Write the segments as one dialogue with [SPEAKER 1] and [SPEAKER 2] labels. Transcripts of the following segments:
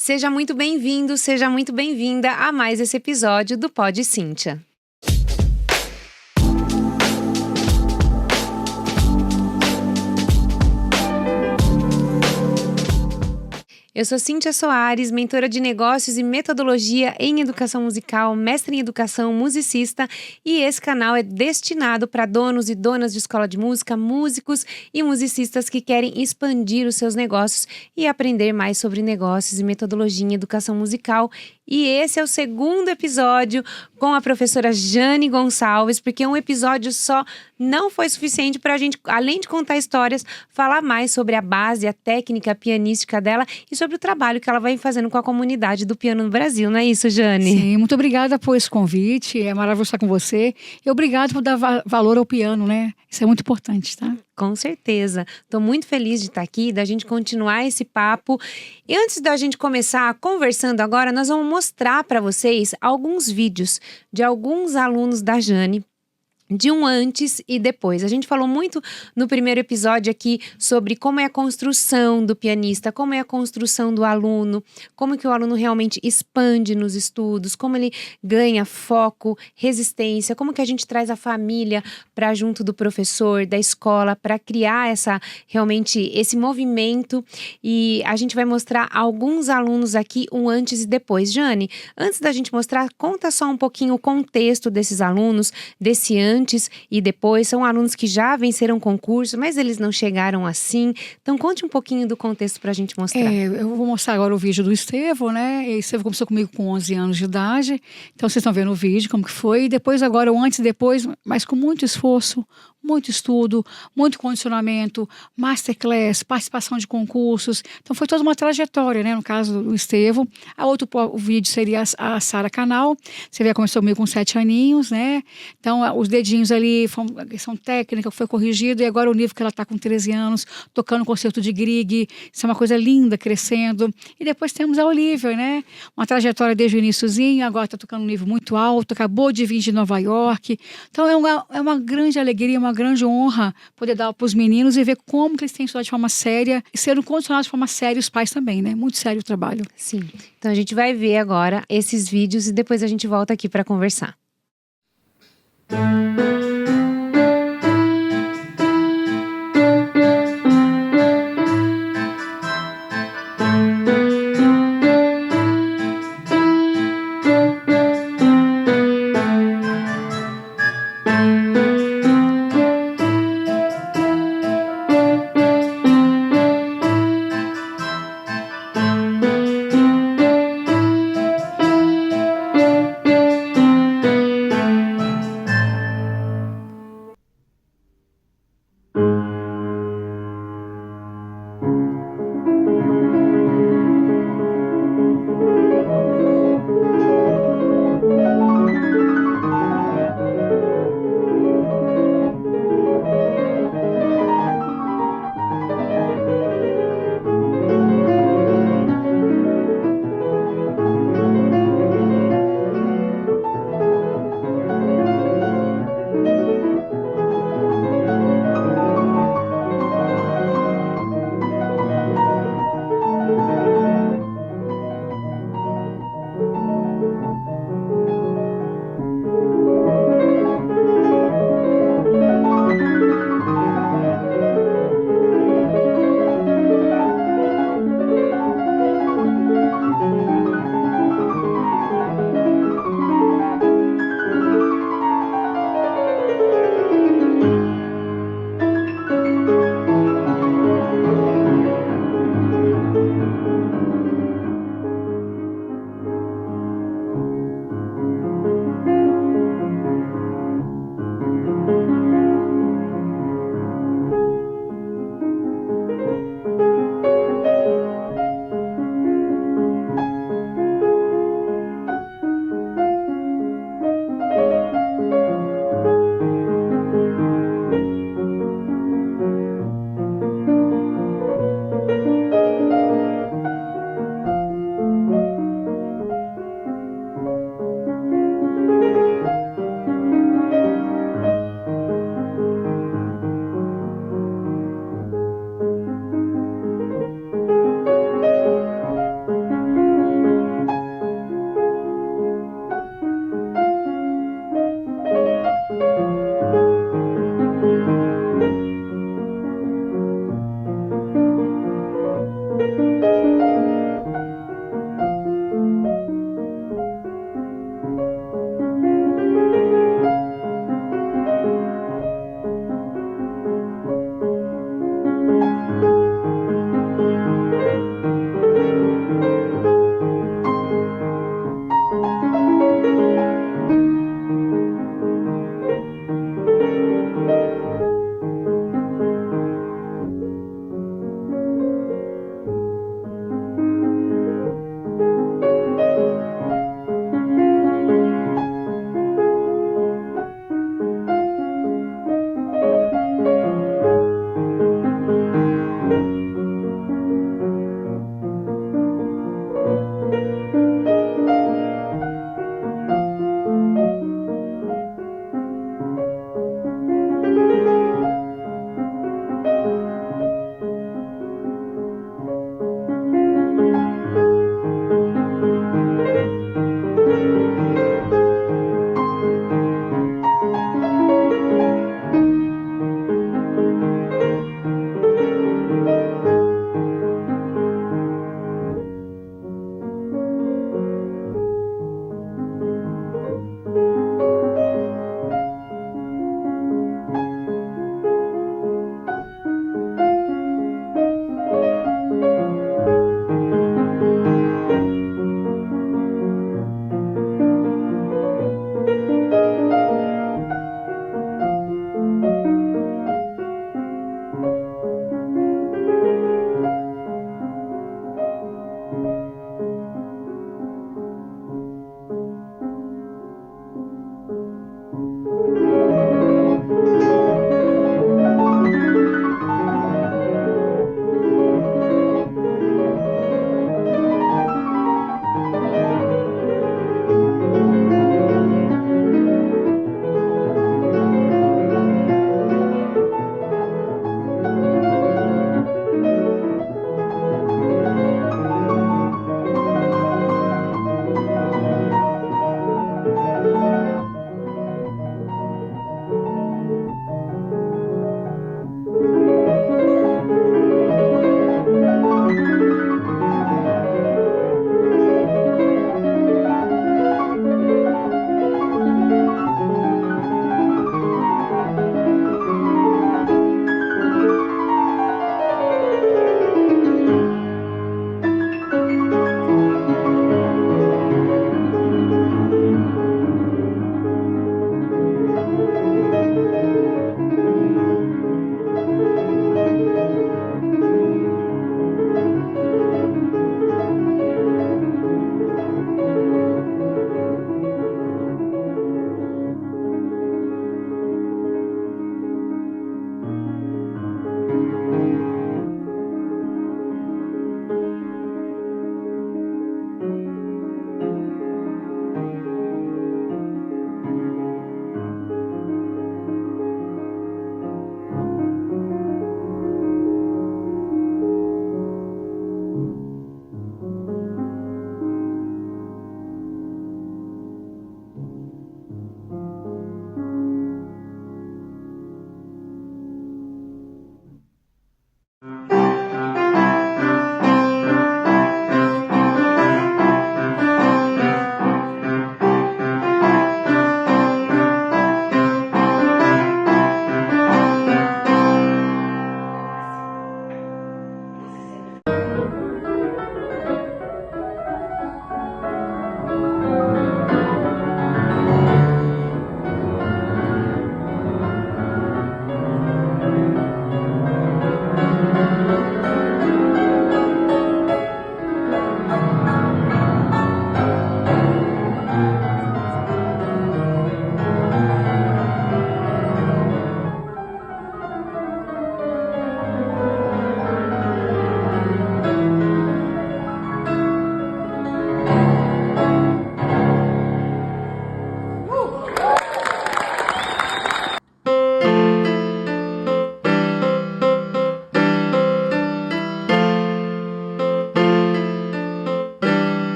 [SPEAKER 1] Seja muito bem-vindo, seja muito bem-vinda a mais esse episódio do Pod Cíntia. Eu sou Cíntia Soares, mentora de negócios e metodologia em educação musical, mestre em educação, musicista, e esse canal é destinado para donos e donas de escola de música, músicos e musicistas que querem expandir os seus negócios e aprender mais sobre negócios e metodologia em educação musical. E esse é o segundo episódio com a professora Jane Gonçalves, porque um episódio só não foi suficiente para a gente, além de contar histórias, falar mais sobre a base, a técnica pianística dela e sobre o trabalho que ela vai fazendo com a comunidade do piano no Brasil, não é isso, Jane?
[SPEAKER 2] Sim, muito obrigada por esse convite, é maravilhoso estar com você. E obrigado por dar valor ao piano, né? Isso é muito importante, tá?
[SPEAKER 1] Com certeza. Estou muito feliz de estar aqui, da gente continuar esse papo. E antes da gente começar conversando agora, nós vamos mostrar para vocês alguns vídeos de alguns alunos da Jane, de um antes e depois. A gente falou muito no primeiro episódio aqui sobre como é a construção do pianista, como é a construção do aluno, como que o aluno realmente expande nos estudos, como ele ganha foco, resistência, como que a gente traz a família para junto do professor, da escola, para criar realmente esse movimento. E a gente vai mostrar alguns alunos aqui, um antes e depois. Jane, antes da gente mostrar, conta só um pouquinho o contexto desses alunos, desse antes e depois. São alunos que já venceram concurso, mas eles não chegaram assim. Então conte um pouquinho do contexto para a gente mostrar.
[SPEAKER 2] Eu vou mostrar agora o vídeo do Estevão, né? E Estevão começou comigo com 11 anos de idade. Então vocês estão vendo o vídeo, como que foi. E depois agora o antes e depois, mas com muito esforço, muito estudo, muito condicionamento, masterclass, participação de concursos. Então foi toda uma trajetória, né? No caso do Estevão. O vídeo seria a Sara Canal. Você vê, começou comigo com 7 aninhos, né? Então os dedinhos ali, a questão técnica foi corrigida. E agora o nível que ela está com 13 anos, tocando concerto de Grieg. Isso é uma coisa linda, crescendo. E depois temos a Olivia, né? Uma trajetória desde o iniciozinho, agora está tocando um nível muito alto, acabou de vir de Nova York. Então é uma grande alegria, uma grande honra poder dar para os meninos e ver como que eles têm estudado de forma séria e sendo condicionados de forma séria, os pais também, né? Muito sério o trabalho.
[SPEAKER 1] Sim. Então a gente vai ver agora esses vídeos e depois a gente volta aqui para conversar.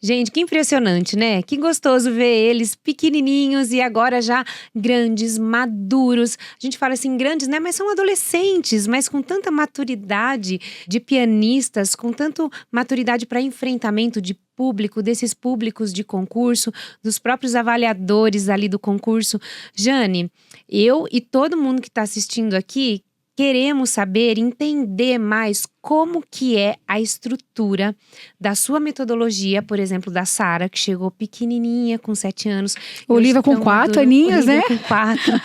[SPEAKER 1] Gente, que impressionante, né? Que gostoso ver eles pequenininhos e agora já grandes, maduros. A gente fala assim, grandes, né? Mas são adolescentes, mas com tanta maturidade de pianistas, com tanta maturidade para enfrentamento de público, desses públicos de concurso, dos próprios avaliadores ali do concurso. Jane, eu e todo mundo que está assistindo aqui queremos saber, entender mais como que é a estrutura da sua metodologia, por exemplo, da Sara, que chegou pequenininha, com 7 anos.
[SPEAKER 2] Olivia com 4 aninhos, né?
[SPEAKER 1] Olivia com 4.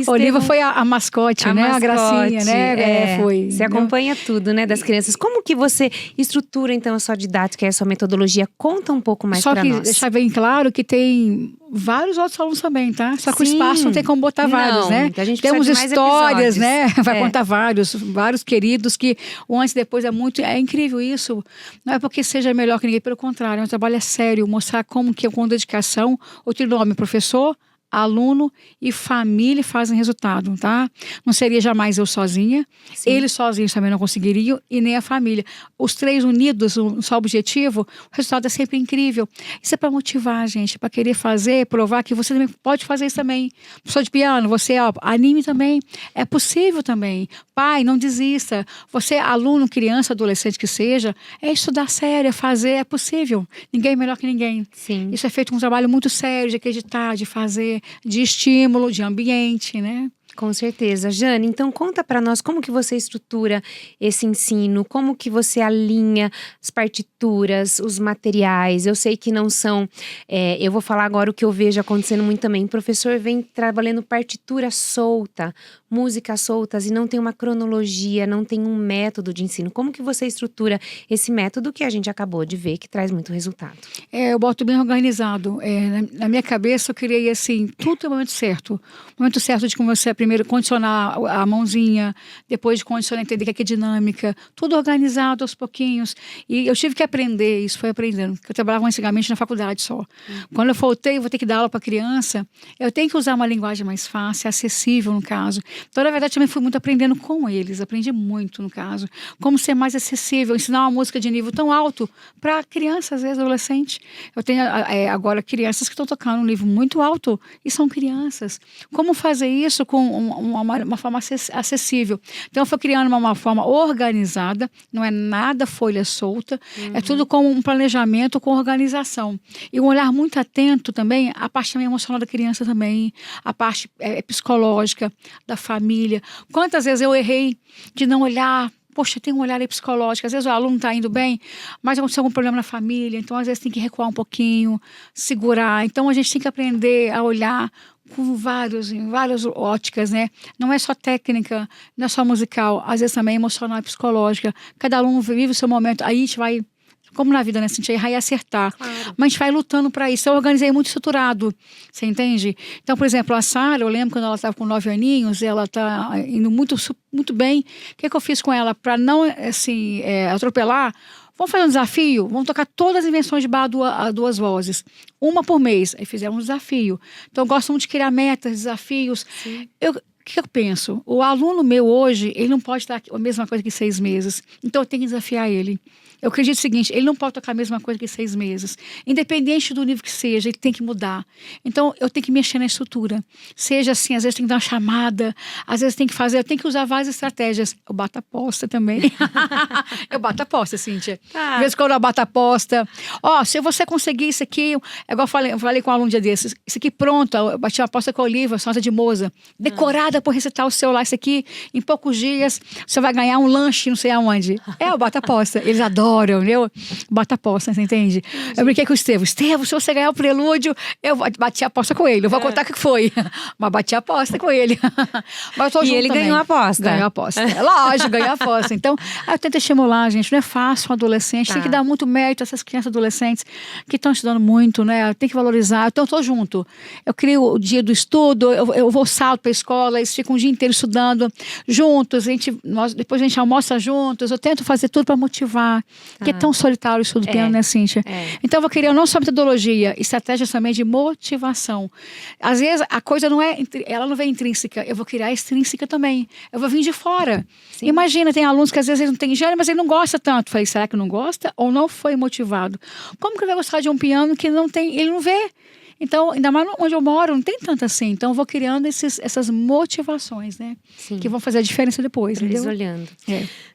[SPEAKER 2] Olivia foi a mascote, né? A gracinha, né? Foi.
[SPEAKER 1] Você acompanha tudo, né, das crianças. Como que você estrutura, então, a sua didática e a sua metodologia? Conta um pouco mais para nós.
[SPEAKER 2] Só que deixar bem claro que tem vários outros alunos também, tá? Só que o espaço não tem como botar vários, né?
[SPEAKER 1] A gente
[SPEAKER 2] temos histórias,
[SPEAKER 1] episódios,
[SPEAKER 2] né? Vai contar vários queridos que o antes e depois é incrível isso. Não é porque seja melhor que ninguém, pelo contrário, o trabalho é sério, mostrar como que com dedicação, o trinome professor, aluno e família fazem resultado, tá? Não seria jamais eu sozinha, eles sozinhos também não conseguiriam e nem a família. Os 3 unidos, um só objetivo, o resultado é sempre incrível. Isso é para motivar a gente, para querer fazer, provar que você também pode fazer isso também. Professor de piano, você anime também, é possível também. Pai, não desista. Você, aluno, criança, adolescente que seja, é estudar sério, é fazer, é possível. Ninguém é melhor que ninguém.
[SPEAKER 1] Sim.
[SPEAKER 2] Isso é feito com um trabalho muito sério de acreditar, de fazer, de estímulo, de ambiente, né?
[SPEAKER 1] Com certeza. Jane, então conta para nós como que você estrutura esse ensino, como que você alinha as partituras, os materiais. Eu sei que não são, eu vou falar agora o que eu vejo acontecendo muito também. O professor vem trabalhando partitura solta, músicas soltas e não tem uma cronologia, não tem um método de ensino. Como que você estrutura esse método que a gente acabou de ver que traz muito resultado?
[SPEAKER 2] Eu boto bem organizado. Na minha cabeça eu criei assim, tudo no momento certo. O momento certo de como você primeiro condicionar a mãozinha, depois de condicionar, entender que é dinâmica, tudo organizado aos pouquinhos. E eu tive que aprender, isso foi aprendendo, porque eu trabalhava antigamente na faculdade só. Quando eu voltei, vou ter que dar aula para criança, eu tenho que usar uma linguagem mais fácil, acessível no caso. Então, na verdade, também fui muito aprendendo com eles, aprendi muito no caso. Como ser mais acessível, ensinar uma música de nível tão alto para crianças, às vezes, adolescentes. Eu tenho agora crianças que estão tocando um nível muito alto e são crianças. Como fazer isso com uma forma acessível? Então, eu fui criando uma forma organizada, não é nada folha solta, é tudo com um planejamento, com organização. E um olhar muito atento também à parte também emocional da criança também, a parte psicológica da família. Quantas vezes eu errei de não olhar, poxa, tem um olhar aí psicológico, às vezes o aluno está indo bem, mas aconteceu algum problema na família, então às vezes tem que recuar um pouquinho, segurar. Então a gente tem que aprender a olhar com várias óticas, né? Não é só técnica, não é só musical, às vezes também emocional e psicológica. Cada aluno vive o seu momento, aí a gente vai, como na vida, né? A gente vai acertar. Claro. Mas a gente vai lutando para isso. Eu organizei muito estruturado, você entende? Então, por exemplo, a Sara, eu lembro quando ela estava com 9 aninhos, ela está indo muito bem. O que eu fiz com ela? Para não, assim, atropelar, vamos fazer um desafio? Vamos tocar todas as invenções de bar a 2 vozes. Uma por mês. Aí fizemos um desafio. Então, eu gosto muito de criar metas, desafios. O que eu penso? O aluno meu hoje, ele não pode estar a mesma coisa que 6 meses. Então, eu tenho que desafiar ele. Eu acredito o seguinte, ele não pode tocar a mesma coisa que 6 meses. Independente do nível que seja, ele tem que mudar. Então, eu tenho que mexer na estrutura. Seja assim, às vezes tem que dar uma chamada, às vezes tem que fazer, eu tenho que usar várias estratégias. Eu bato aposta também. Eu bato aposta, Cíntia. Às vezes quando eu bato aposta, se você conseguir isso aqui, igual eu falei com um aluno um dia desses, isso aqui pronto, eu bati uma aposta com a Olivia, sonata de Moza, decorada por recitar o seu lá, isso aqui, em poucos dias, você vai ganhar um lanche, não sei aonde. Eu bato aposta. Eles adoram. Eu bato aposta, você entende? Eu brinquei com o Estevam, se você ganhar o prelúdio, eu bati a aposta com ele. Eu vou contar o que foi. Mas bati a aposta com ele. Mas eu tô junto
[SPEAKER 1] ele
[SPEAKER 2] também.
[SPEAKER 1] Ganhou a aposta.
[SPEAKER 2] Ganhou a aposta. Lógico, ganhou a aposta. Então, eu tento estimular, gente. Não é fácil um adolescente. Tem que dar muito mérito a essas crianças adolescentes que estão estudando muito, né? Tem que valorizar. Então, eu tô junto. Eu crio o dia do estudo, eu vou salto pra escola, eles ficam o dia inteiro estudando juntos. Depois a gente almoça juntos. Eu tento fazer tudo para motivar. Que é tão solitário isso do piano, né, Cíntia? Então eu vou criar não só metodologia, estratégias também de motivação. Às vezes a coisa não é, ela não vem intrínseca, eu vou criar extrínseca também. Eu vou vir de fora. Sim. Imagina, tem alunos que às vezes eles não têm gênio, mas ele não gosta tanto. Falei, será que não gosta ou não foi motivado? Como que ele vai gostar de um piano que não tem, ele não vê? Então, ainda mais onde eu moro, não tem tanto assim. Então, eu vou criando essas motivações, né? Sim. Que vão fazer a diferença depois,
[SPEAKER 1] eles olhando.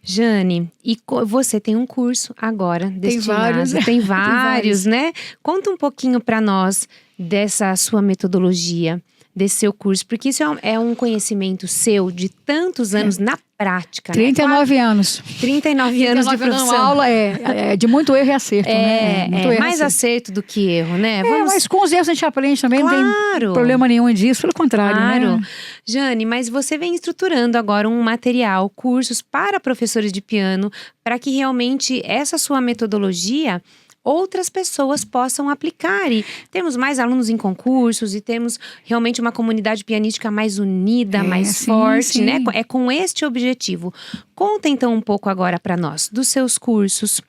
[SPEAKER 1] Jane, e você tem um curso agora destinado. Tem vários, né? Conta um pouquinho para nós dessa sua metodologia, desse seu curso, porque isso é um conhecimento seu de tantos anos na prática,
[SPEAKER 2] 39
[SPEAKER 1] né?
[SPEAKER 2] anos.
[SPEAKER 1] 39 anos de profissão.
[SPEAKER 2] Aula é de muito erro e acerto, né?
[SPEAKER 1] Mais acerto do que erro, né?
[SPEAKER 2] Mas com os erros a gente aprende também, não tem problema nenhum disso, pelo contrário, né?
[SPEAKER 1] Jane, mas você vem estruturando agora um material, cursos para professores de piano, para que realmente essa sua metodologia outras pessoas possam aplicar e temos mais alunos em concursos e temos realmente uma comunidade pianística mais unida, mais forte, né? É com este objetivo. Conta então um pouco agora para nós dos seus cursos,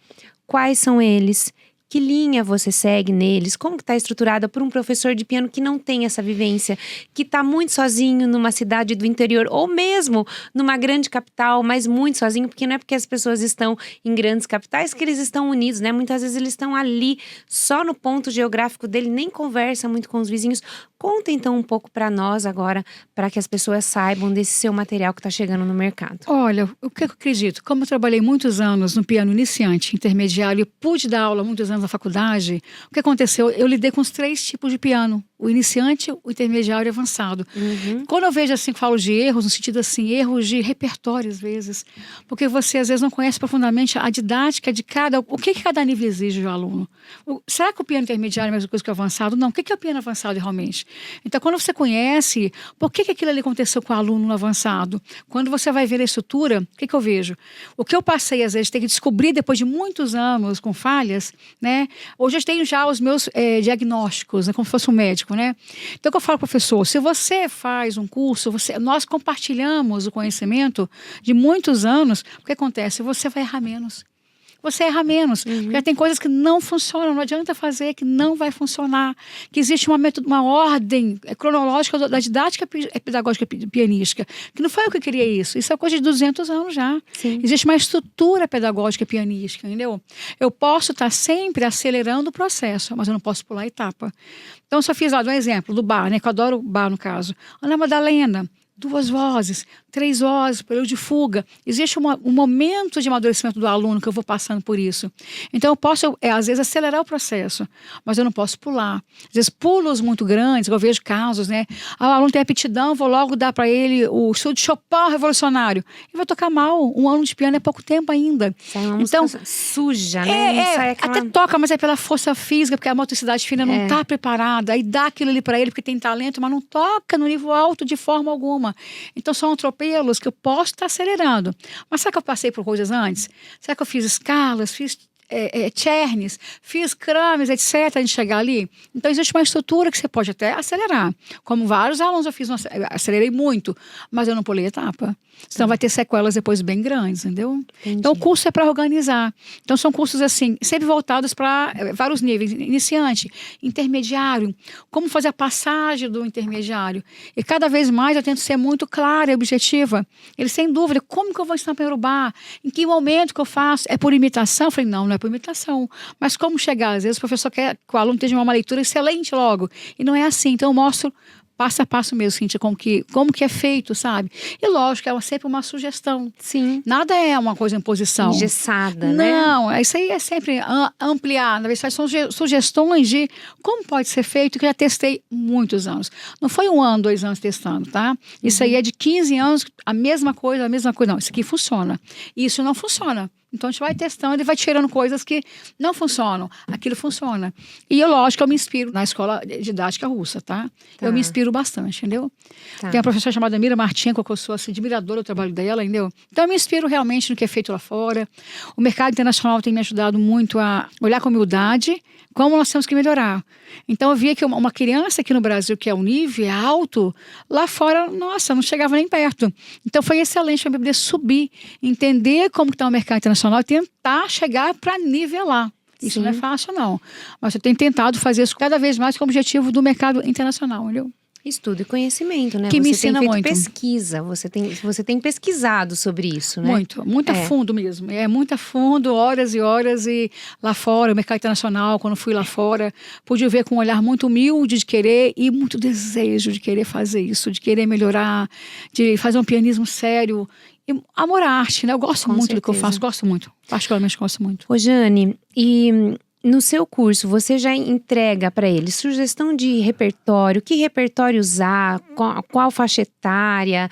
[SPEAKER 1] quais são eles, que linha você segue neles, como que está estruturada por um professor de piano que não tem essa vivência, que está muito sozinho numa cidade do interior ou mesmo numa grande capital, mas muito sozinho, porque não é porque as pessoas estão em grandes capitais que eles estão unidos, né? Muitas vezes eles estão ali, só no ponto geográfico dele, nem conversa muito com os vizinhos. Conta então um pouco para nós agora, para que as pessoas saibam desse seu material que está chegando no mercado.
[SPEAKER 2] Olha, o que eu acredito, como eu trabalhei muitos anos no piano iniciante, intermediário, e pude dar aula muitos anos na faculdade, o que aconteceu? Eu lidei com os 3 tipos de piano. O iniciante, o intermediário e o avançado. Quando eu vejo assim, falo de erros, no sentido assim, erros de repertório às vezes, porque você às vezes não conhece profundamente a didática de o que cada nível exige do aluno. Será que o piano intermediário é a mesma coisa que o avançado? Não, o que é o piano avançado realmente? Então quando você conhece, por que aquilo ali aconteceu com o aluno no avançado? Quando você vai ver a estrutura, o que eu vejo? O que eu passei às vezes, ter que descobrir depois de muitos anos com falhas, né? Hoje eu tenho já os meus diagnósticos, né? Como se fosse um médico, né? Então, o que eu falo, professor, se você faz um curso, nós compartilhamos o conhecimento de muitos anos, o que acontece? Você vai errar menos. Você erra menos, porque tem coisas que não funcionam, não adianta fazer, que não vai funcionar, que existe uma ordem cronológica da didática pedagógica pianística, que não foi eu que queria isso é coisa de 200 anos já. Sim. Existe uma estrutura pedagógica pianística, entendeu? Eu posso estar sempre acelerando o processo, mas eu não posso pular a etapa. Então, só fiz lá um exemplo do Bach, né, que eu adoro o Bach no caso. Ana Madalena, 2 vozes, 3 vozes, período de fuga. Existe um momento de amadurecimento do aluno que eu vou passando por isso. Então eu posso, às vezes, acelerar o processo, mas eu não posso pular. Às vezes, pulos muito grandes, eu vejo casos, né? O aluno tem aptidão, vou logo dar para ele o estudo de Chopin revolucionário. Ele vai tocar mal. Um aluno de piano é pouco tempo ainda.
[SPEAKER 1] Sai uma música suja, né?
[SPEAKER 2] Até toca, mas é pela força física, porque a motricidade fina não está preparada. Aí dá aquilo ali para ele, porque tem talento, mas não toca no nível alto de forma alguma. Então são atropelos que eu posso estar acelerando. Mas será que eu passei por coisas antes? Será que eu fiz escalas, fiz chernes, fiz crames, etc., a gente chegar ali? Então existe uma estrutura que você pode até acelerar. Como vários alunos eu acelerei muito, mas eu não pulei etapa. Senão vai ter sequelas depois bem grandes, entendeu? Entendi. Então o curso é para organizar. Então são cursos assim, sempre voltados para vários níveis. Iniciante, intermediário, como fazer a passagem do intermediário. E cada vez mais eu tento ser muito clara e objetiva. Eles têm dúvida, como que eu vou ensinar para Iorubá? Em que momento que eu faço? É por imitação? Eu falei, não é por imitação. Mas como chegar? Às vezes o professor quer que o aluno esteja uma leitura excelente logo. E não é assim. Então eu mostro passo a passo mesmo, Cíntia, como que é feito, sabe? E lógico, é sempre uma sugestão.
[SPEAKER 1] Sim.
[SPEAKER 2] Nada é uma coisa imposição.
[SPEAKER 1] Engessada, né?
[SPEAKER 2] Não, isso aí é sempre ampliar. Na verdade, são sugestões de como pode ser feito, que eu já testei muitos anos. Não foi 1 ano, 2 anos testando, tá? Isso aí é de 15 anos, a mesma coisa. Não, isso aqui funciona. Isso não funciona. Então, a gente vai testando e vai tirando coisas que não funcionam. Aquilo funciona. E, lógico, eu me inspiro na escola didática russa, tá? Eu me inspiro bastante, entendeu? Tem uma professora chamada Mira Marchenko, que eu sou assim, admiradora do trabalho dela, entendeu? Então, eu me inspiro realmente no que é feito lá fora. O mercado internacional tem me ajudado muito a olhar com humildade como nós temos que melhorar. Então eu via que uma criança aqui no Brasil, que é o nível, é alto, lá fora, nossa, não chegava nem perto. Então foi excelente para eu poder subir, entender como está o mercado internacional e tentar chegar para nivelar. Isso não é fácil, não. Mas eu tenho tentado fazer isso cada vez mais com o objetivo do mercado internacional, entendeu?
[SPEAKER 1] Estudo e conhecimento, né?
[SPEAKER 2] Que me
[SPEAKER 1] Você
[SPEAKER 2] ensina
[SPEAKER 1] tem feito
[SPEAKER 2] muito.
[SPEAKER 1] pesquisa, você tem pesquisado sobre isso, né?
[SPEAKER 2] Muito a fundo mesmo. Muito a fundo, horas e horas. E lá fora, o mercado internacional, quando fui lá fora, pude ver com um olhar muito humilde de querer e muito desejo de querer fazer isso, de querer melhorar, de fazer um pianismo sério. E amor à arte, né? Eu gosto
[SPEAKER 1] Com
[SPEAKER 2] muito
[SPEAKER 1] certeza.
[SPEAKER 2] do que eu faço, gosto muito. Particularmente gosto muito.
[SPEAKER 1] Ô, Jane, e no seu curso, você já entrega para eles sugestão de repertório, que repertório usar, qual faixa etária,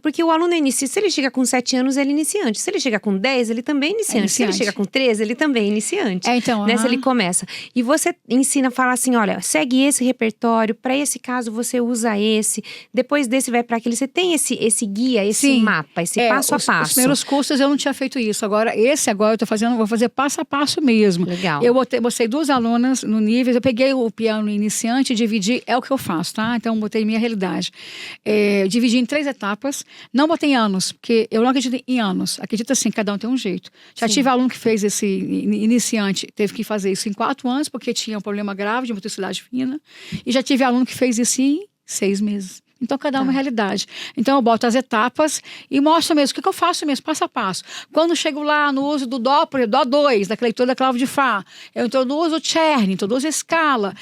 [SPEAKER 1] porque o aluno é iniciante, se ele chega com 7 anos, ele é iniciante, se ele chega com 10, ele também é iniciante, se ele chega com 13, ele também é iniciante,
[SPEAKER 2] Então,
[SPEAKER 1] né, se ele começa. E você ensina, fala assim, olha, segue esse repertório, para esse caso você usa esse, depois desse vai para aquele, você tem esse guia, esse mapa, esse passo a passo.
[SPEAKER 2] Os primeiros cursos eu não tinha feito isso, agora eu tô fazendo, vou fazer passo a passo mesmo.
[SPEAKER 1] Legal.
[SPEAKER 2] Eu botei 2 alunas no nível, eu peguei o piano iniciante e dividi, é o que eu faço, tá? Então, botei minha realidade. Dividi em 3 etapas, não botei em anos, porque eu não acredito em anos, acredito assim, cada um tem um jeito. Já tive aluno que fez esse iniciante, teve que fazer isso em 4 anos, porque tinha um problema grave de motricidade fina, e já tive aluno que fez isso em 6 meses. Então, cada uma realidade. Então, eu boto as etapas e mostro mesmo o que eu faço mesmo, passo a passo. Quando chego lá no uso do Dó, por exemplo, Dó 2, daquela leitura da clave de Fá, eu introduzo o Czerny, introduzo a escala,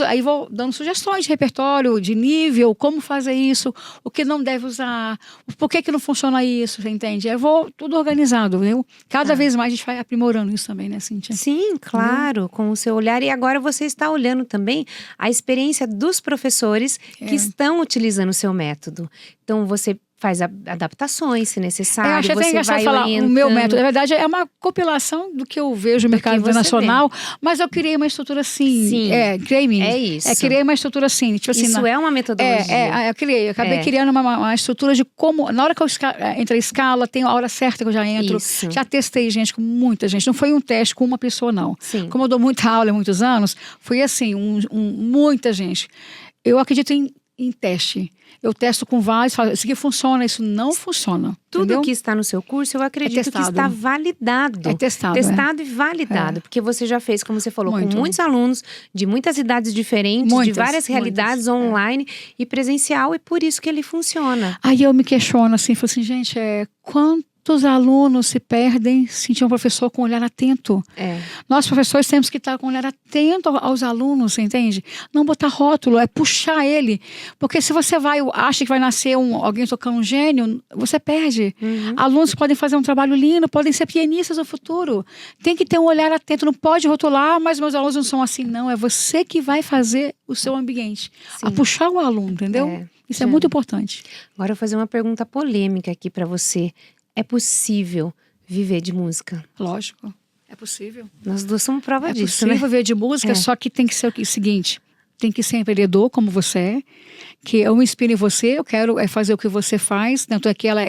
[SPEAKER 2] aí vou dando sugestões de repertório, de nível, como fazer isso, o que não deve usar, por que não funciona isso, você entende? Eu vou tudo organizado, viu? Cada vez mais a gente vai aprimorando isso também, né, Cíntia?
[SPEAKER 1] Sim, claro, com o seu olhar. E agora você está olhando também a experiência dos professores que estão utilizando o seu método. Então, você faz adaptações, se necessário.
[SPEAKER 2] Eu acho até engraçado falar o meu método. Na verdade, é uma compilação do que eu vejo no mercado internacional, mas eu criei uma estrutura assim.
[SPEAKER 1] Sim.
[SPEAKER 2] Criei minha.
[SPEAKER 1] É isso.
[SPEAKER 2] Criei uma estrutura assim. Tipo assim,
[SPEAKER 1] isso é uma metodologia.
[SPEAKER 2] Eu acabei criando uma estrutura de como, na hora que eu entro a escala, tem a hora certa que eu já entro.
[SPEAKER 1] Isso.
[SPEAKER 2] Já testei gente com muita gente. Não foi um teste com uma pessoa, não.
[SPEAKER 1] Sim.
[SPEAKER 2] Como eu dou muita aula há muitos anos, foi assim, muita gente. Eu acredito em teste. Eu testo com vários, falo, isso aqui funciona, isso não funciona.
[SPEAKER 1] Tudo
[SPEAKER 2] entendeu?
[SPEAKER 1] que está no seu curso, eu acredito que está validado.
[SPEAKER 2] É testado.
[SPEAKER 1] Testado e validado. Porque você já fez, como você falou,
[SPEAKER 2] Muito.
[SPEAKER 1] com muitos alunos, de muitas idades diferentes, de várias realidades online e presencial, e por isso que ele funciona.
[SPEAKER 2] Aí eu me questiono assim, falo assim, gente, quantos alunos se perdem se tinha um professor com um olhar atento? Nós, professores, temos que estar com um olhar atento aos alunos, você entende? Não botar rótulo, é puxar ele. Porque se você acha que vai nascer alguém tocando um gênio, você perde. Alunos podem fazer um trabalho lindo, podem ser pianistas no futuro. Tem que ter um olhar atento, não pode rotular, mas meus alunos não são assim, não. É você que vai fazer o seu ambiente. A puxar o aluno, entendeu? Isso é muito importante.
[SPEAKER 1] Agora eu vou fazer uma pergunta polêmica aqui para você. É possível viver de música?
[SPEAKER 2] Lógico, é possível.
[SPEAKER 1] Nós duas somos prova disso,
[SPEAKER 2] né? É possível viver de música, só que tem que ser o seguinte, tem que ser empreendedor como você é, que eu me inspiro em você, eu quero fazer o que você faz, tanto é que ela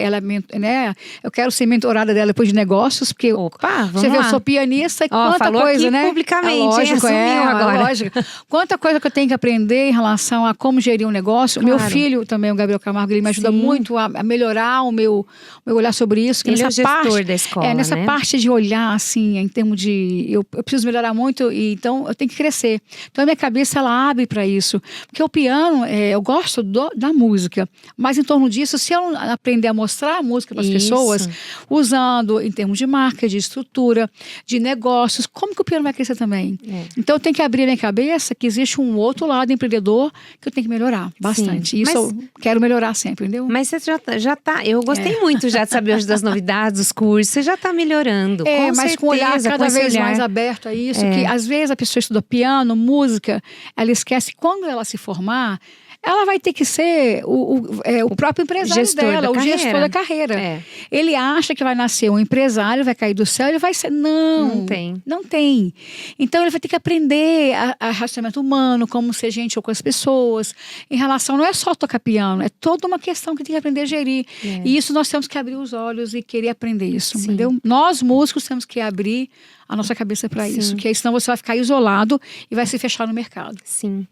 [SPEAKER 2] né, eu quero ser mentorada dela depois de negócios, porque você vê, eu sou pianista e quanta coisa,
[SPEAKER 1] aqui
[SPEAKER 2] né?
[SPEAKER 1] Publicamente,
[SPEAKER 2] lógico,
[SPEAKER 1] agora.
[SPEAKER 2] Lógico. Quanta coisa que eu tenho que aprender em relação a como gerir um negócio. Claro. Meu filho também, o Gabriel Camargo, ele me ajuda muito a melhorar o meu olhar sobre isso.
[SPEAKER 1] Ele é o gestor da escola,
[SPEAKER 2] nessa
[SPEAKER 1] né?
[SPEAKER 2] parte de olhar, assim, em termos de... Eu preciso melhorar muito, então eu tenho que crescer. Então a minha cabeça, ela abre para isso. Porque o piano, eu gosto da música, mas em torno disso, se eu aprender a mostrar a música para as pessoas, usando em termos de marca, de estrutura, de negócios, como que o piano vai crescer também? Então eu tenho que abrir a minha cabeça que existe um outro lado empreendedor que eu tenho que melhorar bastante. Isso eu quero melhorar sempre, entendeu?
[SPEAKER 1] Mas você já tá, eu gostei muito já de saber hoje das novidades, dos cursos, você já tá melhorando, com
[SPEAKER 2] mas
[SPEAKER 1] certeza,
[SPEAKER 2] com o olhar cada vez mais aberto a isso, que às vezes a pessoa estuda piano, música, ela esquece que quando ela se formar, ela vai ter que ser o próprio empresário dela, o gestor da carreira. Ele acha que vai nascer um empresário, vai cair do céu, ele vai ser... Não tem. Então ele vai ter que aprender a relacionamento humano, como ser gentil com as pessoas. Em relação, não é só tocar piano, é toda uma questão que tem que aprender a gerir. E isso nós temos que abrir os olhos e querer aprender isso, entendeu? Nós, músicos, temos que abrir a nossa cabeça para
[SPEAKER 1] Sim.
[SPEAKER 2] isso. Que aí senão você vai ficar isolado e vai se fechar no mercado.
[SPEAKER 1] Sim.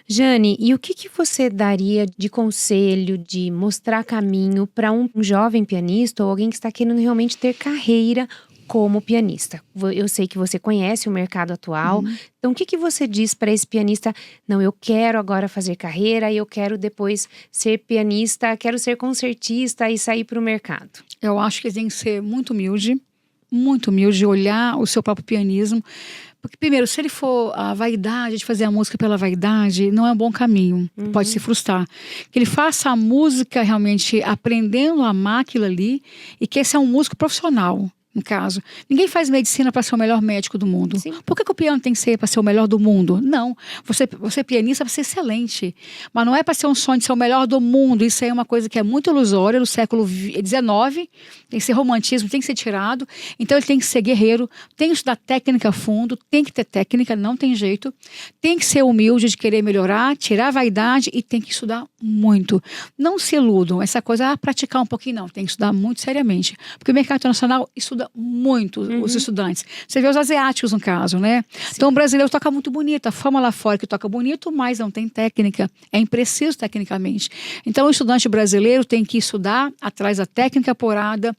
[SPEAKER 1] Jane, e o que você daria de conselho, de mostrar caminho para um jovem pianista ou alguém que está querendo realmente ter carreira como pianista? Eu sei que você conhece o mercado atual, então o que você diz para esse pianista? Não, eu quero agora fazer carreira e eu quero depois ser pianista, quero ser concertista e sair para o mercado.
[SPEAKER 2] Eu acho que tem que ser muito humilde, olhar o seu próprio pianismo. Porque, primeiro, se ele for a vaidade de fazer a música pela vaidade, não é um bom caminho. Pode se frustrar. Que ele faça a música realmente aprendendo a amar aquilo ali e que esse é um músico profissional. No caso, ninguém faz medicina para ser o melhor médico do mundo.
[SPEAKER 1] Sim.
[SPEAKER 2] Por que o piano tem que ser para ser o melhor do mundo? Não. Você é pianista para ser excelente. Mas não é para ser um sonho de ser o melhor do mundo. Isso aí é uma coisa que é muito ilusória no século XIX. Tem que ser romantismo, tem que ser tirado. Então ele tem que ser guerreiro, tem que estudar técnica a fundo, tem que ter técnica, não tem jeito. Tem que ser humilde de querer melhorar, tirar a vaidade e tem que estudar muito. Não se iludam. Essa coisa, praticar um pouquinho, não. Tem que estudar muito seriamente. Porque o mercado internacional estuda muito os estudantes. Você vê os asiáticos, no caso, né? Sim. Então o brasileiro toca muito bonito. A fama lá fora que toca bonito, mas não tem técnica. É impreciso tecnicamente. Então o estudante brasileiro tem que estudar atrás da técnica apurada,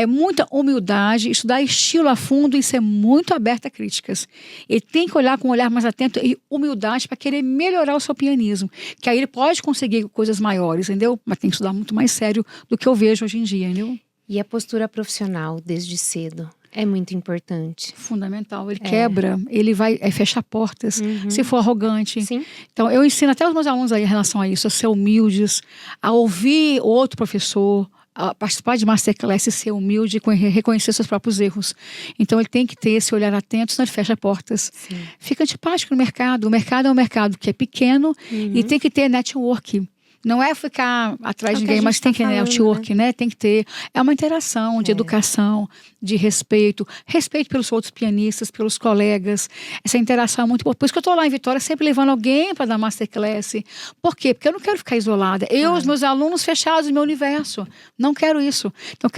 [SPEAKER 2] muita humildade, estudar estilo a fundo e ser muito aberto a críticas. Ele tem que olhar com um olhar mais atento e humildade para querer melhorar o seu pianismo. Que aí ele pode conseguir coisas maiores, entendeu? Mas tem que estudar muito mais sério do que eu vejo hoje em dia, entendeu?
[SPEAKER 1] E a postura profissional desde cedo é muito importante.
[SPEAKER 2] Fundamental. Ele quebra, ele vai fechar portas, se for arrogante.
[SPEAKER 1] Sim.
[SPEAKER 2] Então, eu ensino até os meus alunos aí em relação a isso, a ser humildes, a ouvir outro professor, a participar de masterclass e ser humilde e reconhecer seus próprios erros. Então, ele tem que ter esse olhar atento, senão ele fecha portas.
[SPEAKER 1] Sim.
[SPEAKER 2] Fica antipático no mercado. O mercado é um mercado que é pequeno e tem que ter network. Não é ficar atrás de ninguém, mas tem que ter network, né? Tem que ter. É uma interação de educação, de respeito. Respeito pelos outros pianistas, pelos colegas. Essa interação é muito boa. Por isso que eu estou lá em Vitória sempre levando alguém para dar masterclass. Por quê? Porque eu não quero ficar isolada. Eu, os meus alunos fechados no meu universo. Não quero isso. Então,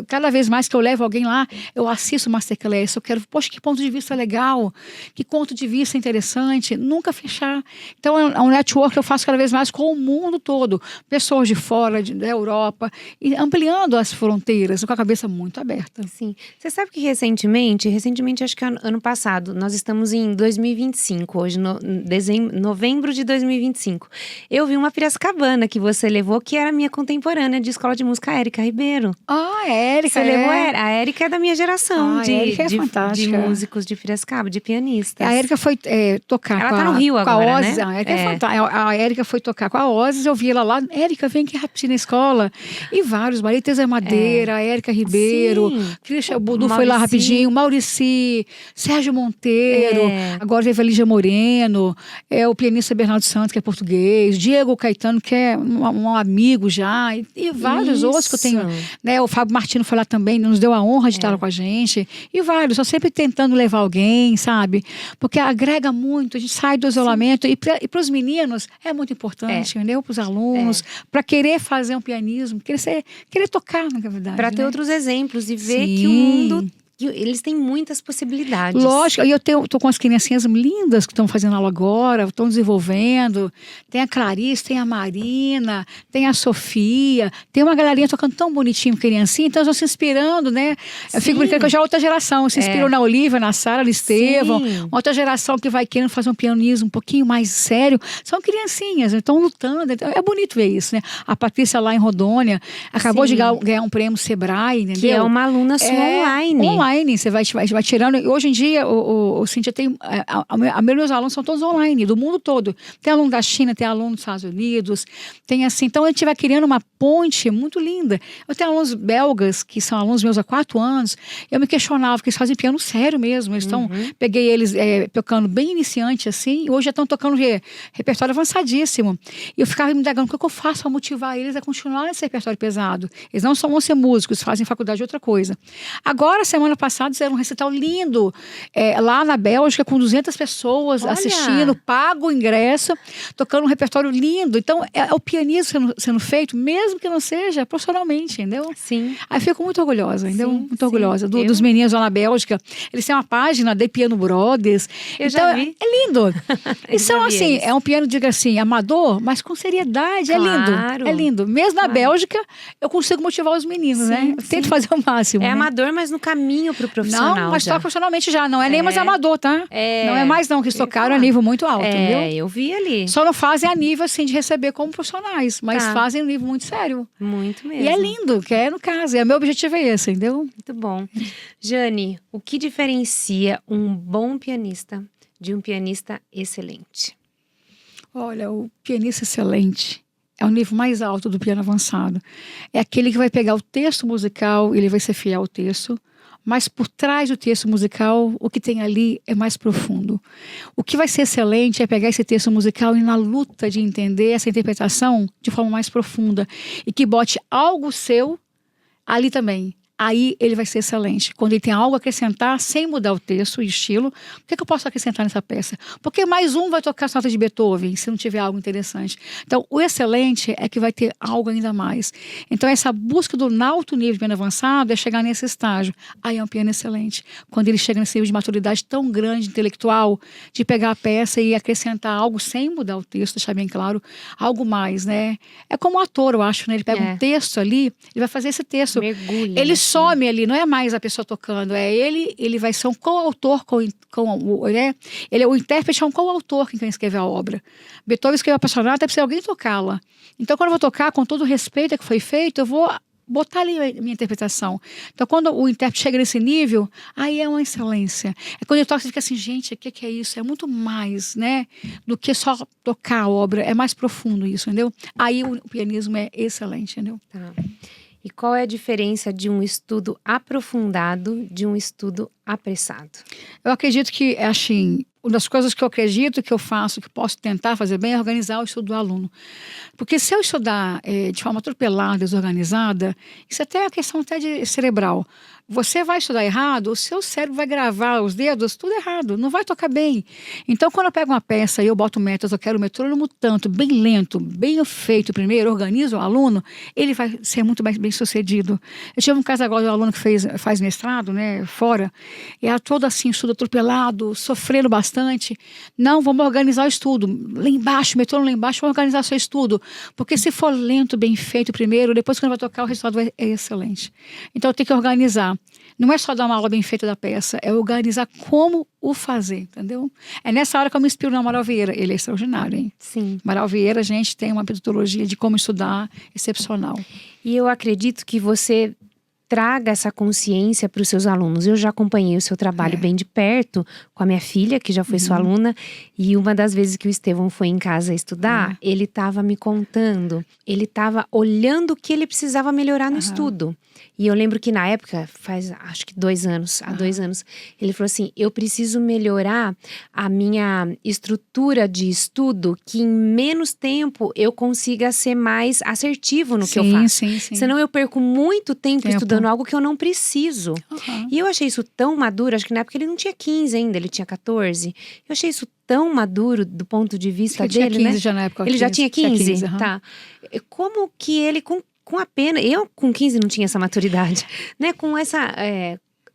[SPEAKER 2] cada vez mais que eu levo alguém lá, eu assisto masterclass. Eu quero, poxa, que ponto de vista legal. Que ponto de vista interessante. Nunca fechar. Então, é um network que eu faço cada vez mais com o mundo todo. Pessoas de fora, da Europa, e ampliando as fronteiras, com a cabeça muito aberta.
[SPEAKER 1] Sim. Você sabe que recentemente, acho que ano passado, nós estamos em 2025, hoje, novembro de 2025. Eu vi uma piracicabana que você levou, que era minha contemporânea de escola de música, Érica Ribeiro.
[SPEAKER 2] Ah, Érica.
[SPEAKER 1] Você levou a Érica é da minha geração, de músicos de Piracicaba, de pianistas.
[SPEAKER 2] A Érica foi tocar
[SPEAKER 1] ela tá no Rio agora,
[SPEAKER 2] Ozzy, né? A Érica foi tocar com a Ozzy, eu vi ela lá, Érica, vem aqui rapidinho na escola. E vários, Maria Tereza Madeira, Érica Ribeiro, Cristian Budu foi lá rapidinho, Maurici, Sérgio Monteiro, agora teve a Lígia Moreno, o pianista Bernardo Santos, que é português, Diego Caetano, que é um amigo já, e vários outros que eu tenho, né? O Fábio Martino foi lá também, nos deu a honra de estar lá com a gente, e vários, eu sempre tentando levar alguém, sabe? Porque agrega muito, a gente sai do isolamento, e para os meninos é muito importante, entendeu? Para os alunos, para querer fazer um pianismo, querer tocar, na verdade.
[SPEAKER 1] Para ter outros exemplos e ver que o mundo, eles têm muitas possibilidades.
[SPEAKER 2] Lógico, e eu tô com as criancinhas lindas que estão fazendo aula agora, estão desenvolvendo. Tem a Clarice, tem a Marina, tem a Sofia, tem uma galerinha tocando tão bonitinho, criancinha, então eles estão se inspirando, né? Eu fico brincando que eu já é outra geração, se inspirou na Olivia, na Sara, no Estevão, outra geração que vai querendo fazer um pianismo um pouquinho mais sério, são criancinhas, estão lutando, então é bonito ver isso, né? A Patrícia lá em Rondônia acabou de ganhar um prêmio Sebrae, entendeu?
[SPEAKER 1] Que é uma aluna sua online.
[SPEAKER 2] Você vai tirando. Hoje em dia, o Cíntia tem. A maioria dos meus alunos são todos online, do mundo todo. Tem aluno da China, tem aluno dos Estados Unidos, tem assim. Então a gente vai criando uma ponte muito linda. Eu tenho alunos belgas, que são alunos meus há 4 anos. Eu me questionava, porque eles fazem piano sério mesmo. Eles estão. Peguei eles tocando bem iniciante, assim, e hoje já estão tocando repertório avançadíssimo. E eu ficava me indagando, o que eu faço para motivar eles a continuar nesse repertório pesado? Eles não só vão ser músicos, fazem faculdade de outra coisa. Agora, semana passado fizeram um recital lindo, lá na Bélgica, com 200 pessoas assistindo, pago o ingresso, tocando um repertório lindo. Então, é o pianismo sendo feito, mesmo que não seja profissionalmente, entendeu?
[SPEAKER 1] Sim.
[SPEAKER 2] Aí fico muito orgulhosa, entendeu?
[SPEAKER 1] Sim,
[SPEAKER 2] Muito orgulhosa. Dos meninos lá na Bélgica. Eles têm uma página, The Piano Brothers.
[SPEAKER 1] Eu
[SPEAKER 2] então,
[SPEAKER 1] já vi.
[SPEAKER 2] é lindo.
[SPEAKER 1] Eu
[SPEAKER 2] E são
[SPEAKER 1] já vi
[SPEAKER 2] assim,
[SPEAKER 1] eles.
[SPEAKER 2] é um piano, diga assim, amador, mas com seriedade. É lindo.
[SPEAKER 1] Claro.
[SPEAKER 2] É lindo. Mesmo na Bélgica, eu consigo motivar os meninos,
[SPEAKER 1] Sim,
[SPEAKER 2] né? Eu tento
[SPEAKER 1] sim.
[SPEAKER 2] fazer o máximo.
[SPEAKER 1] É
[SPEAKER 2] né?
[SPEAKER 1] amador, mas no caminho pro profissional.
[SPEAKER 2] Não, mas
[SPEAKER 1] já.
[SPEAKER 2] toca profissionalmente já. Não é nem mais amador, tá? Não é mais não, que eles tocaram a nível muito alto, viu?
[SPEAKER 1] Eu vi ali.
[SPEAKER 2] Só não fazem a nível, assim, de receber como profissionais, mas
[SPEAKER 1] Tá.
[SPEAKER 2] fazem um nível muito sério.
[SPEAKER 1] Muito mesmo.
[SPEAKER 2] E é lindo, que é no caso. Meu objetivo é esse, entendeu?
[SPEAKER 1] Muito bom. Jane, o que diferencia um bom pianista de um pianista excelente?
[SPEAKER 2] Olha, o pianista excelente é o nível mais alto do piano avançado. É aquele que vai pegar o texto musical, ele vai ser fiel ao texto, mas por trás do texto musical, o que tem ali é mais profundo. O que vai ser excelente é pegar esse texto musical e na luta de entender essa interpretação de forma mais profunda e que bote algo seu ali também. Aí ele vai ser excelente. Quando ele tem algo a acrescentar, sem mudar o texto, o estilo, o que eu posso acrescentar nessa peça? Porque mais um vai tocar as notas de Beethoven, se não tiver algo interessante. Então, o excelente é que vai ter algo ainda mais. Então, essa busca do alto nível de piano avançado é chegar nesse estágio. Aí é um piano excelente. Quando ele chega nesse nível de maturidade tão grande, intelectual, de pegar a peça e acrescentar algo sem mudar o texto, deixar bem claro, algo mais, né? É como um ator, eu acho, né? Ele pega um texto ali, ele vai fazer esse texto.
[SPEAKER 1] Mergulha.
[SPEAKER 2] Ele some ali, não é mais a pessoa tocando, é ele vai ser um coautor, né? Ele é o intérprete, é um coautor quem escreve a obra. Beethoven escreveu a Passionata, deve ser alguém tocá-la. Então, quando eu vou tocar, com todo o respeito que foi feito, eu vou botar ali a minha interpretação. Então, quando o intérprete chega nesse nível, aí é uma excelência. É quando eu toco, você fica assim, gente, o que é isso? É muito mais, né? Do que só tocar a obra. É mais profundo isso, entendeu? Aí o pianismo é excelente, entendeu?
[SPEAKER 1] Tá. E qual é a diferença de um estudo aprofundado de um estudo apressado?
[SPEAKER 2] Eu acredito que, assim, uma das coisas que eu acredito que eu faço, que posso tentar fazer bem, é organizar o estudo do aluno. Porque se eu estudar de forma atropelada, desorganizada, isso até é uma questão até de cerebral. Você vai estudar errado, o seu cérebro vai gravar os dedos tudo errado, não vai tocar bem. Então, quando eu pego uma peça e eu boto metas, eu quero o metrônomo tanto, bem lento, bem feito primeiro, organizo o aluno, ele vai ser muito mais bem sucedido. Eu tive um caso agora de um aluno que faz mestrado, né, fora, e era todo assim, estudo atropelado, sofrendo bastante. Não, vamos organizar o estudo. Lá embaixo, metrônomo lá embaixo, vamos organizar seu estudo. Porque se for lento, bem feito primeiro, depois quando vai tocar, o resultado é excelente. Então, eu tenho que organizar. Não é só dar uma aula bem feita da peça, é organizar como o fazer, entendeu? É nessa hora que eu me inspiro no Amaral Vieira. Ele é extraordinário, hein?
[SPEAKER 1] Sim.
[SPEAKER 2] Amaral Vieira, a gente tem uma metodologia de como estudar excepcional.
[SPEAKER 1] E eu acredito que você traga essa consciência para os seus alunos. Eu já acompanhei o seu trabalho bem de perto com a minha filha, que já foi sua aluna, e uma das vezes que o Estevão foi em casa estudar, ele estava me contando, ele estava olhando o que ele precisava melhorar no estudo. E eu lembro que na época, faz acho que 2 anos, há 2 anos, ele falou assim, eu preciso melhorar a minha estrutura de estudo, que em menos tempo eu consiga ser mais assertivo no que eu faço.
[SPEAKER 2] Sim.
[SPEAKER 1] Senão eu perco muito tempo estudando algo que eu não preciso. E eu achei isso tão maduro, acho que na época ele não tinha 15 ainda, ele tinha 14. Eu achei isso tão maduro do ponto de vista dele,
[SPEAKER 2] tinha 15
[SPEAKER 1] né?
[SPEAKER 2] já na época.
[SPEAKER 1] Ele já tinha 15?
[SPEAKER 2] Tinha 15,
[SPEAKER 1] Tá. Como que ele, com a pena, eu com 15 não tinha essa maturidade, né? Com essa...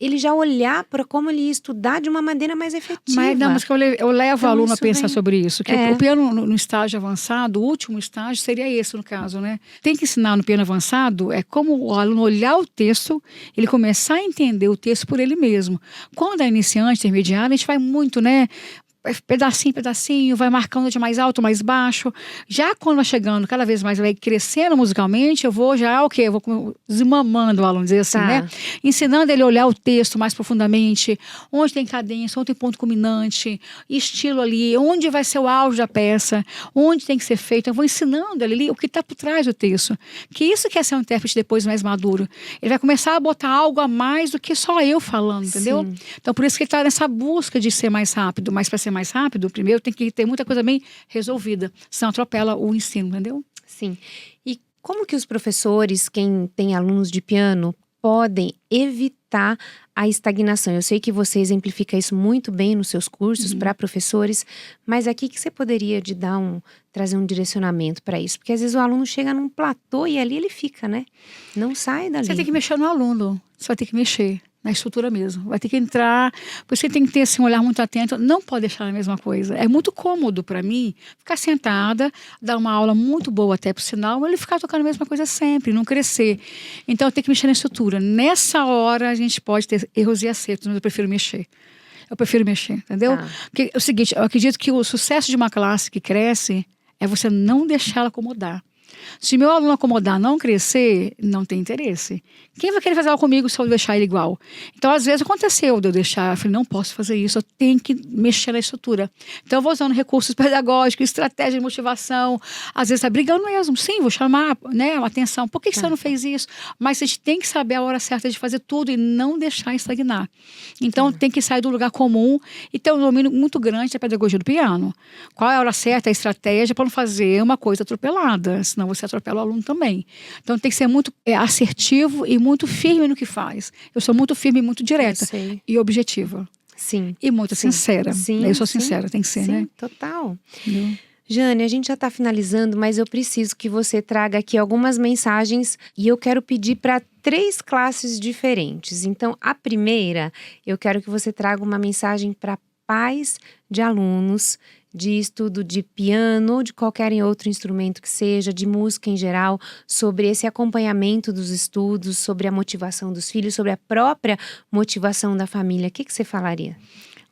[SPEAKER 1] ele já olhar para como ele ia estudar de uma maneira mais efetiva.
[SPEAKER 2] Mas que eu levo
[SPEAKER 1] Então,
[SPEAKER 2] o aluno a
[SPEAKER 1] isso
[SPEAKER 2] pensar
[SPEAKER 1] vem-
[SPEAKER 2] sobre isso. Que o piano no estágio avançado, o último estágio, seria esse no caso, né? Tem que ensinar no piano avançado, é como o aluno olhar o texto, ele começar a entender o texto por ele mesmo. Quando é iniciante, intermediário, a gente vai muito, né? Pedacinho, vai marcando de mais alto, mais baixo. Já quando vai chegando, cada vez mais vai crescendo musicalmente, eu vou já, o quê? Eu vou desmamando o aluno, dizer assim, né? Ensinando ele a olhar o texto mais profundamente, onde tem cadência, onde tem ponto culminante, estilo ali, onde vai ser o auge da peça, onde tem que ser feito. Eu vou ensinando ele ali o que está por trás do texto. Que isso quer ser um intérprete depois mais maduro. Ele vai começar a botar algo a mais do que só eu falando, entendeu?
[SPEAKER 1] Sim.
[SPEAKER 2] Então, por isso que ele está nessa busca de ser mais rápido, mas para ser mais rápido, primeiro tem que ter muita coisa bem resolvida, senão atropela o ensino, entendeu?
[SPEAKER 1] Sim. E como que os professores, quem tem alunos de piano, podem evitar a estagnação? Eu sei que você exemplifica isso muito bem nos seus cursos para professores, mas aqui que você poderia trazer um direcionamento para isso? Porque às vezes o aluno chega num platô e ali ele fica, né? Não sai dali.
[SPEAKER 2] Você tem que mexer no aluno, você vai ter que mexer na estrutura mesmo. Vai ter que entrar, você tem que ter assim, um olhar muito atento, não pode deixar a mesma coisa. É muito cômodo para mim ficar sentada, dar uma aula muito boa até por sinal, mas ele ficar tocando a mesma coisa sempre, não crescer. Então eu tenho que mexer na estrutura. Nessa hora a gente pode ter erros e acertos, mas eu prefiro mexer. Entendeu? Porque é o seguinte, eu acredito que o sucesso de uma classe que cresce é você não deixar ela acomodar. Se meu aluno acomodar, não crescer, não tem interesse. Quem vai querer fazer aula comigo se eu deixar ele igual? Então, às vezes, aconteceu de eu deixar. Eu falei, não posso fazer isso, eu tenho que mexer na estrutura. Então, eu vou usando recursos pedagógicos, estratégia de motivação. Às vezes, está brigando mesmo. Sim, vou chamar, né, a atenção. Por que você não fez isso? Mas a gente tem que saber a hora certa de fazer tudo e não deixar estagnar. Então, tem que sair do lugar comum e ter um domínio muito grande da pedagogia do piano. Qual é a hora certa, a estratégia para não fazer uma coisa atropelada, senão você atropela o aluno também. Então tem que ser muito assertivo e muito firme no que faz. Eu sou muito firme e muito direta e objetiva.
[SPEAKER 1] Sim.
[SPEAKER 2] E muito sincera.
[SPEAKER 1] Sim,
[SPEAKER 2] eu sou sincera, tem que ser, né?
[SPEAKER 1] Total. Jane, a gente já está finalizando, mas eu preciso que você traga aqui algumas mensagens e eu quero pedir para 3 classes diferentes. Então, a primeira, eu quero que você traga uma mensagem para pais de alunos de estudo de piano ou de qualquer outro instrumento que seja, de música em geral, sobre esse acompanhamento dos estudos, sobre a motivação dos filhos, sobre a própria motivação da família. O que você falaria?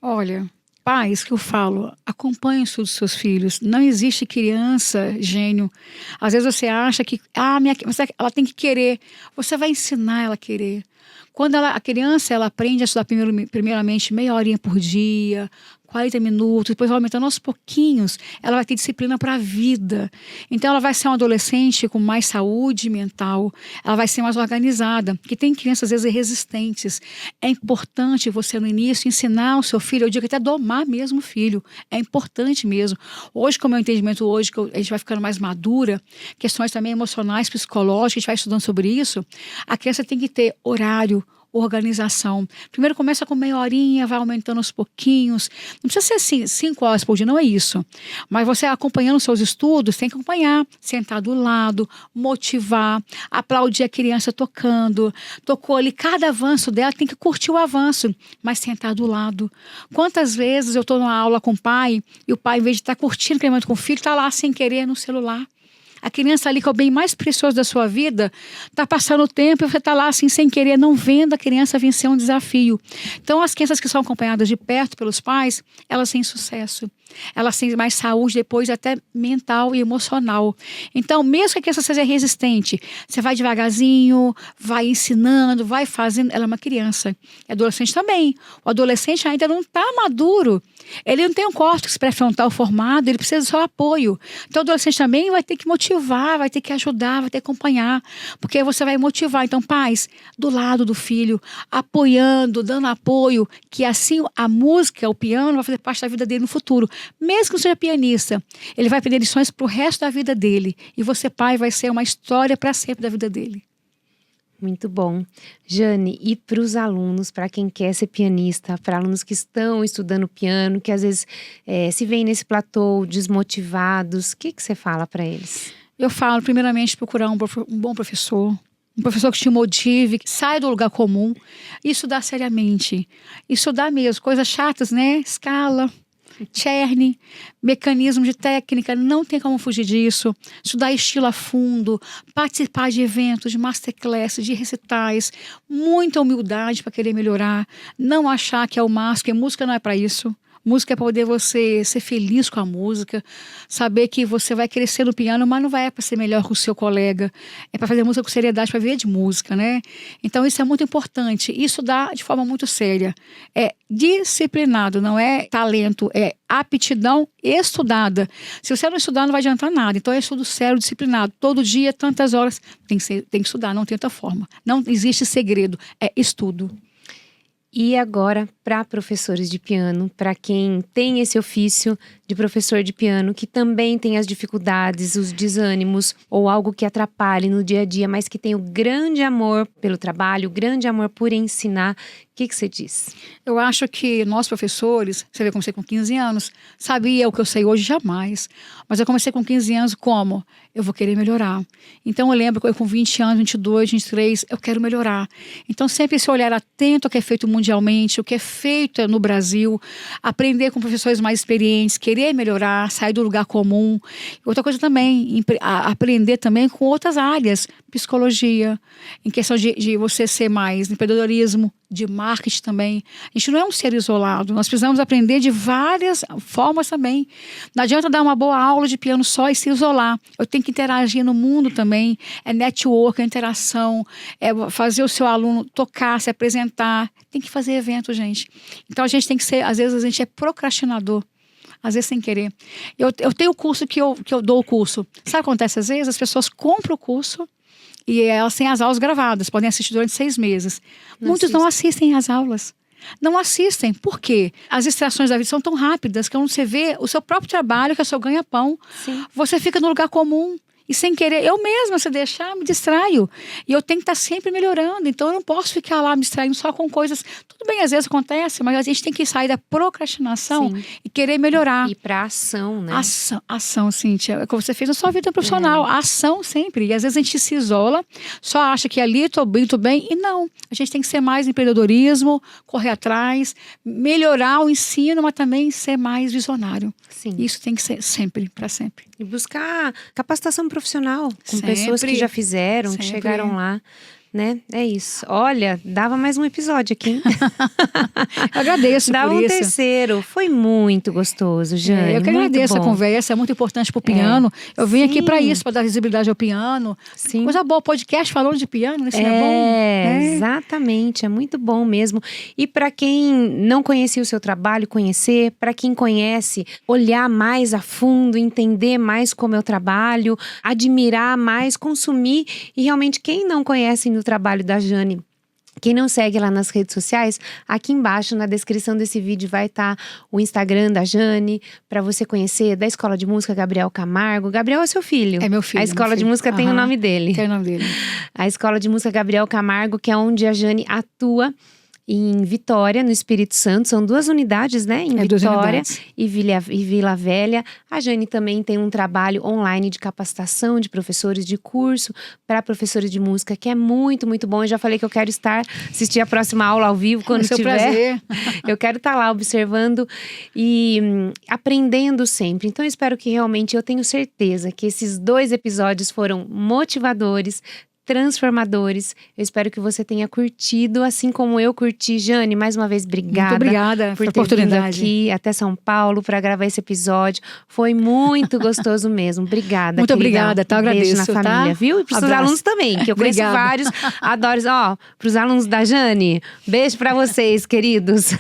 [SPEAKER 2] Olha, pais que eu falo, acompanhem o estudo dos seus filhos. Não existe criança gênio. Às vezes você acha que ela tem que querer. Você vai ensinar ela a querer. Quando a criança ela aprende a estudar primeiramente meia horinha por dia, 40 minutos, depois vai aumentando aos pouquinhos, ela vai ter disciplina para a vida. Então ela vai ser uma adolescente com mais saúde mental, ela vai ser mais organizada, porque tem crianças às vezes resistentes. É importante você no início ensinar o seu filho, eu digo até domar mesmo o filho, é importante mesmo. Hoje, como é o entendimento hoje, que a gente vai ficando mais madura, questões também emocionais, psicológicas, a gente vai estudando sobre isso, a criança tem que ter horário, organização. Primeiro começa com meia horinha, vai aumentando aos pouquinhos. Não precisa ser assim, 5 horas por dia, não é isso. Mas você acompanhando os seus estudos, tem que acompanhar. Sentar do lado, motivar, aplaudir a criança tocando. Tocou ali, cada avanço dela tem que curtir o avanço, mas sentar do lado. Quantas vezes eu estou numa aula com o pai e o pai, em vez de estar curtindo aquele momento com o filho, está lá sem querer no celular. A criança ali, que é o bem mais precioso da sua vida, está passando o tempo e você está lá assim sem querer, não vendo a criança vencer um desafio. Então as crianças que são acompanhadas de perto pelos pais, elas têm sucesso. Elas têm mais saúde depois até mental e emocional. Então mesmo que a criança seja resistente, você vai devagarzinho, vai ensinando, vai fazendo. Ela é uma criança. E adolescente também. O adolescente ainda não está maduro. Ele não tem um córtex pré-frontal formado, ele precisa do seu apoio. Então o adolescente também vai ter que motivar, vai ter que ajudar, vai ter que acompanhar. Porque você vai motivar. Então pais, do lado do filho, apoiando, dando apoio, que assim a música, o piano vai fazer parte da vida dele no futuro. Mesmo que não seja pianista, ele vai aprender lições para o resto da vida dele. E você, pai, vai ser uma história para sempre da vida dele.
[SPEAKER 1] Muito bom. Jane, e para os alunos, para quem quer ser pianista, para alunos que estão estudando piano, que às vezes se veem nesse platô desmotivados, o que você fala para eles?
[SPEAKER 2] Eu falo, primeiramente, procurar um bom professor. Um professor que te motive, que saia do lugar comum e estudar seriamente. Estudar mesmo, coisas chatas, né? Escala, Czerny, mecanismo de técnica, não tem como fugir disso. Estudar estilo a fundo, participar de eventos, de masterclass, de recitais, muita humildade para querer melhorar, não achar que é o máximo, porque música não é para isso. Música é para poder você ser feliz com a música, saber que você vai crescer no piano, mas não vai para ser melhor que o seu colega. É para fazer música com seriedade, para viver de música, né? Então isso é muito importante. Isso dá de forma muito séria. É disciplinado, não é talento, é aptidão estudada. Se você não estudar, não vai adiantar nada. Então é estudo sério, disciplinado. Todo dia, tantas horas, tem que estudar, não tem outra forma. Não existe segredo, é estudo.
[SPEAKER 1] E agora, para professores de piano, para quem tem esse ofício, de professor de piano que também tem as dificuldades, os desânimos ou algo que atrapalhe no dia a dia, mas que tem o grande amor pelo trabalho, o grande amor por ensinar, o que você diz?
[SPEAKER 2] Eu acho que nós professores, você vê, eu comecei com 15 anos, sabia o que eu sei hoje? Jamais. Mas eu comecei com 15 anos como? Eu vou querer melhorar. Então eu lembro que eu com 20 anos, 22, 23, eu quero melhorar. Então sempre esse olhar atento ao que é feito mundialmente, o que é feito no Brasil, aprender com professores mais experientes, querer melhorar, sair do lugar comum. Outra coisa também, aprender também com outras áreas, psicologia, em questão de você ser mais empreendedorismo, de marketing também. A gente não é um ser isolado, nós precisamos aprender de várias formas também. Não adianta dar uma boa aula de piano só e se isolar. Eu tenho que interagir no mundo também, é network, é interação, é fazer o seu aluno tocar, se apresentar, tem que fazer evento, gente. Então a gente tem que ser, às vezes a gente é procrastinador. Às vezes sem querer. Eu tenho o curso que eu dou o curso. Sabe o que acontece às vezes? As pessoas compram o curso e elas têm as aulas gravadas, podem assistir durante 6 meses. Muitos não assistem às aulas. Não assistem. Por quê? As distrações da vida são tão rápidas que quando você vê o seu próprio trabalho, que é o seu ganha-pão, você fica no lugar comum. E sem querer, eu mesma, se deixar, me distraio. E eu tenho que estar sempre melhorando. Então, eu não posso ficar lá me distraindo só com coisas. Tudo bem, às vezes acontece, mas a gente tem que sair da procrastinação e querer melhorar.
[SPEAKER 1] E para ação, né?
[SPEAKER 2] Ação, Cíntia. É como você fez na sua vida profissional. Ação sempre. E às vezes a gente se isola, só acha que ali estou bem. E não. A gente tem que ser mais empreendedorismo, correr atrás, melhorar o ensino, mas também ser mais visionário.
[SPEAKER 1] Sim.
[SPEAKER 2] Isso tem que ser sempre, para sempre.
[SPEAKER 1] E buscar capacitação profissional com
[SPEAKER 2] Sempre.
[SPEAKER 1] pessoas que já fizeram, que chegaram lá, né? É isso. Olha, dava mais um episódio aqui, hein?
[SPEAKER 2] Eu agradeço
[SPEAKER 1] dava
[SPEAKER 2] por
[SPEAKER 1] um
[SPEAKER 2] isso.
[SPEAKER 1] terceiro. Foi muito gostoso, Jane.
[SPEAKER 2] Eu que agradeço a conversa, é muito importante pro piano. Eu vim aqui para isso, para dar visibilidade ao piano.
[SPEAKER 1] Sim.
[SPEAKER 2] Coisa boa, podcast falando de piano, isso é bom.
[SPEAKER 1] Exatamente, é muito bom mesmo. E para quem não conhecia o seu trabalho, conhecer, para quem conhece, olhar mais a fundo, entender mais como eu trabalho, admirar mais, consumir. E realmente quem não conhece no trabalho da Jane, quem não segue lá nas redes sociais, aqui embaixo na descrição desse vídeo vai estar o Instagram da Jane, para você conhecer, da Escola de Música Gabriel Camargo. Gabriel é seu filho?
[SPEAKER 2] É meu filho.
[SPEAKER 1] A Escola de Música tem o nome dele.
[SPEAKER 2] Tem o nome dele.
[SPEAKER 1] A Escola de Música Gabriel Camargo, que é onde a Jane atua em Vitória, no Espírito Santo. São 2 unidades, né? Em Vitória e Vila Velha. A Jane também tem um trabalho online de capacitação de professores de curso para professores de música, que é muito, muito bom. Eu já falei que eu quero assistir a próxima aula ao vivo quando tiver.
[SPEAKER 2] Prazer.
[SPEAKER 1] Eu quero estar lá observando e aprendendo sempre. Então eu espero que realmente, eu tenho certeza que esses 2 episódios foram motivadores, transformadores. Eu espero que você tenha curtido, assim como eu curti. Jane, mais uma vez, obrigada.
[SPEAKER 2] Muito obrigada
[SPEAKER 1] por ter
[SPEAKER 2] oportunidade.
[SPEAKER 1] vindo aqui até São Paulo para gravar esse episódio. Foi muito gostoso mesmo. Obrigada,
[SPEAKER 2] muito
[SPEAKER 1] querida.
[SPEAKER 2] Obrigada, tá?
[SPEAKER 1] Beijo
[SPEAKER 2] Agradeço,
[SPEAKER 1] na família,
[SPEAKER 2] tá?
[SPEAKER 1] viu? E para os seus alunos também, que eu conheço vários. Adoro. Ó, para os alunos da Jane, beijo para vocês, queridos.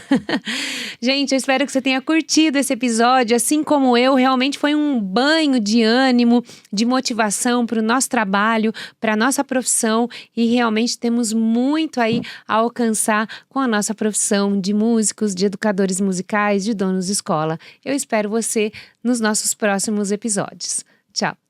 [SPEAKER 1] Gente, eu espero que você tenha curtido esse episódio, assim como eu. Realmente foi um banho de ânimo, de motivação para o nosso trabalho, para a nossa profissão, e realmente temos muito aí a alcançar com a nossa profissão de músicos, de educadores musicais, de donos de escola. Eu espero você nos nossos próximos episódios. Tchau!